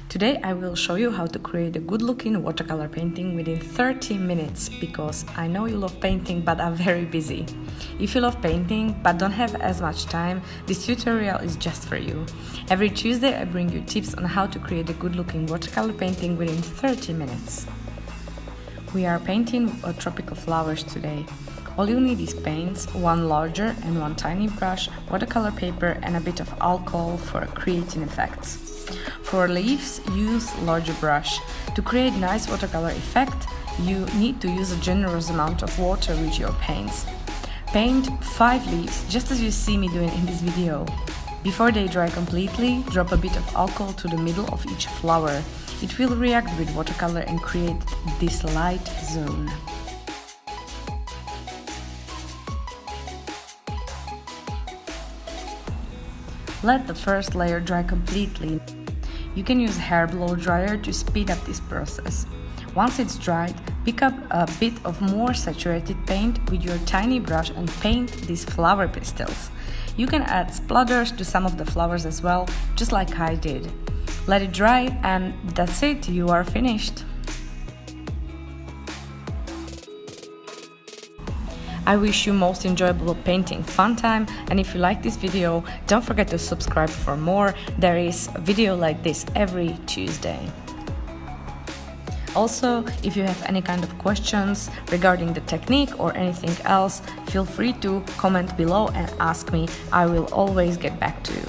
Today I will show you how to create a good looking watercolor painting within 30 minutes because I know you love painting but are very busy. If you love painting but don't have as much time, this tutorial is just for you. Every Tuesday I bring you tips on how to create a good looking watercolor painting within 30 minutes. We are painting tropical flowers today. All you need is paints, one larger and one tiny brush, watercolor paper and a bit of alcohol for creating effects. For leaves, use larger brush. To create nice watercolor effect, you need to use a generous amount of water with your paints. Paint 5 leaves, just as you see me doing in this video. Before they dry completely, drop a bit of alcohol to the middle of each flower. It will react with watercolor and create this light zone. Let the first layer dry completely. You can use a hair blow dryer to speed up this process. Once it's dried, pick up a bit of more saturated paint with your tiny brush and paint these flower pistils. You can add splatters to some of the flowers as well, just like I did. Let it dry and that's it, you are finished. I wish you most enjoyable painting fun time, and if you like this video, don't forget to subscribe for more. There is a video like this every Tuesday. Also, if you have any kind of questions regarding the technique or anything else, feel free to comment below and ask me. I will always get back to you.